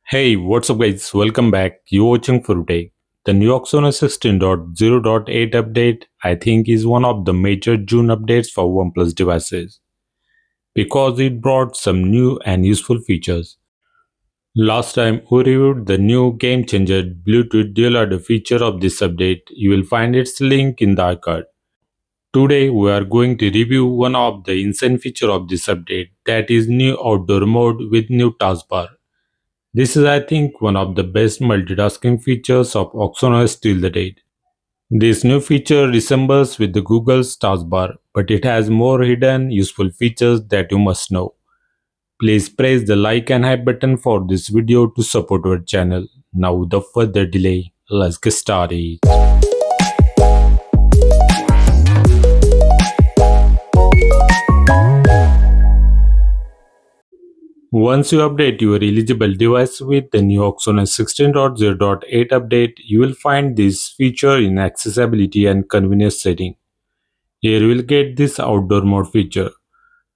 Hey, what's up guys? Welcome back. You're watching for today. The new OxygenOS 16.0.8 update I think is one of the major June updates for OnePlus devices because it brought some new and useful features. Last time we reviewed the new game changer Bluetooth dual audio feature of this update. You will find its link in the iCard. Today we are going to review one of the insane feature of this update, that is new outdoor mode with new taskbar. This is I think one of the best multitasking features of OxygenOS till the date. This new feature resembles with the Google's taskbar, but it has more hidden useful features that you must know. Please press the like and hype button for this video to support our channel. Now without further delay, let's get started. Once you update your eligible device with the new OxygenOS 16.0.8 update, you will find this feature in accessibility and convenience setting. Here you will get this outdoor mode feature.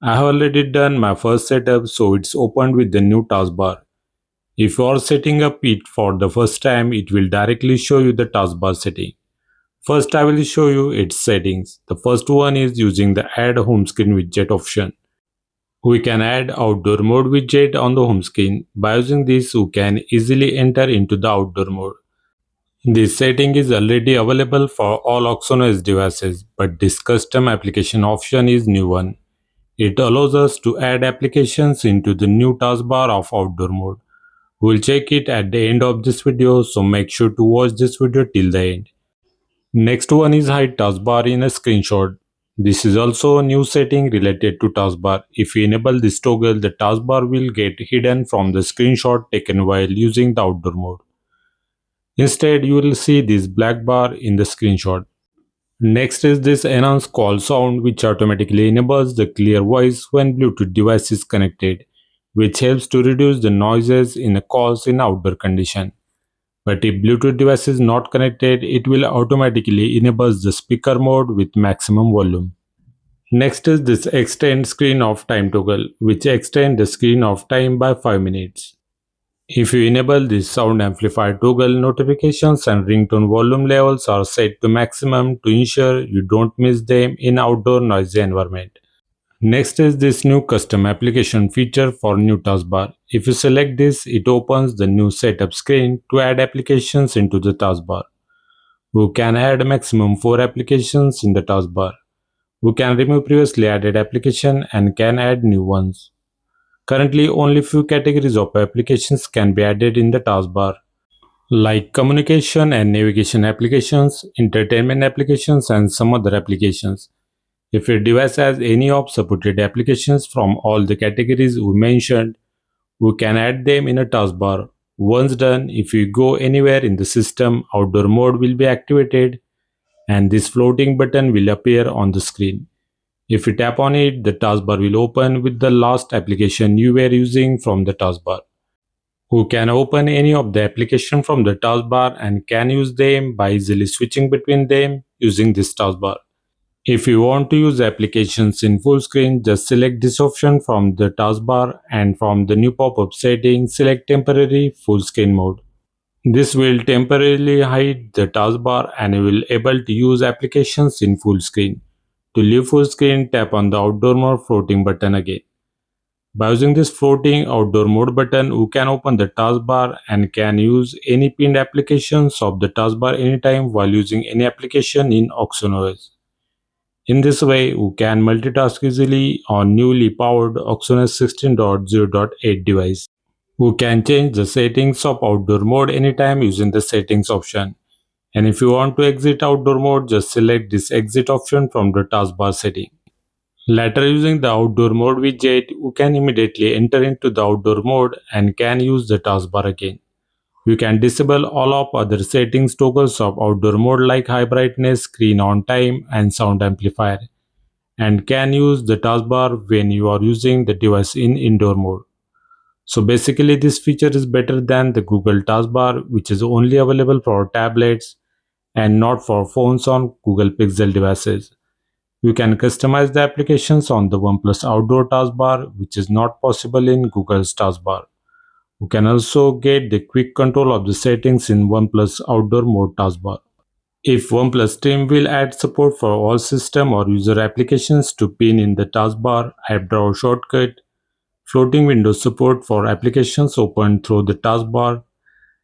I have already done my first setup, so it's opened with the new taskbar. If you are setting up it for the first time, it will directly show you the taskbar setting. First I will show you its settings. The first one is using the add home screen widget option. We can add outdoor mode widget on the home screen. By using this, we can easily enter into the outdoor mode. This setting is already available for all OxygenOS devices, but this custom application option is new one. It allows us to add applications into the new taskbar of outdoor mode. We'll check it at the end of this video, so make sure to watch this video till the end. Next one is hide taskbar in a screenshot. This is also a new setting related to taskbar. If you enable this toggle, the taskbar will get hidden from the screenshot taken while using the outdoor mode. Instead, you will see this black bar in the screenshot. Next is this enhance call sound, which automatically enables the clear voice when Bluetooth device is connected, which helps to reduce the noises in the calls in outdoor condition. But if Bluetooth device is not connected, it will automatically enable the speaker mode with maximum volume. Next is this extend screen off time toggle, which extends the screen off time by 5 minutes. If you enable this sound amplifier toggle, notifications and ringtone volume levels are set to maximum to ensure you don't miss them in outdoor noisy environment. Next is this new custom application feature for new taskbar. If you select this, it opens the new setup screen to add applications into the taskbar. You can add maximum 4 applications in the taskbar. You can remove previously added application and can add new ones. Currently, only few categories of applications can be added in the taskbar, like communication and navigation applications, entertainment applications, and some other applications. If your device has any of supported applications from all the categories we mentioned, we can add them in a taskbar. Once done, if you go anywhere in the system, outdoor mode will be activated and this floating button will appear on the screen. If you tap on it, the taskbar will open with the last application you were using from the taskbar. You can open any of the application from the taskbar and can use them by easily switching between them using this taskbar. If you want to use applications in full screen, just select this option from the taskbar and from the new pop-up setting, select temporary full screen mode. This will temporarily hide the taskbar and you will able to use applications in full screen. To leave full screen, tap on the outdoor mode floating button again. By using this floating outdoor mode button, you can open the taskbar and can use any pinned applications of the taskbar anytime while using any application in OxygenOS. In this way, you can multitask easily on newly powered OxygenOS 16.0.8 device. You can change the settings of outdoor mode anytime using the settings option. And if you want to exit outdoor mode, just select this exit option from the taskbar setting. Later, using the outdoor mode widget, you can immediately enter into the outdoor mode and can use the taskbar again. You can disable all of other settings toggles of outdoor mode like high brightness, screen on time, and sound amplifier, and can use the taskbar when you are using the device in indoor mode. So basically this feature is better than the Google taskbar, which is only available for tablets and not for phones on Google Pixel devices. You can customize the applications on the OnePlus outdoor taskbar, which is not possible in Google's taskbar. You can also get the quick control of the settings in OnePlus outdoor mode taskbar. If OnePlus team will add support for all system or user applications to pin in the taskbar, app drawer shortcut, floating window support for applications opened through the taskbar.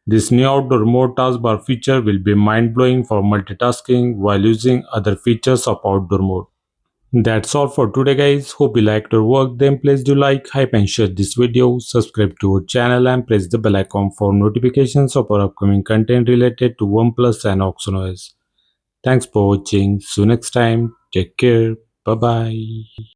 This new outdoor mode taskbar feature will be mind-blowing for multitasking while using other features of outdoor mode. That's all for today guys. Hope you liked our work. Then please do like, hype and share this video. Subscribe to our channel and press the bell icon for notifications of our upcoming content related to OnePlus and OxygenOS. Thanks for watching. See you next time. Take care. Bye bye.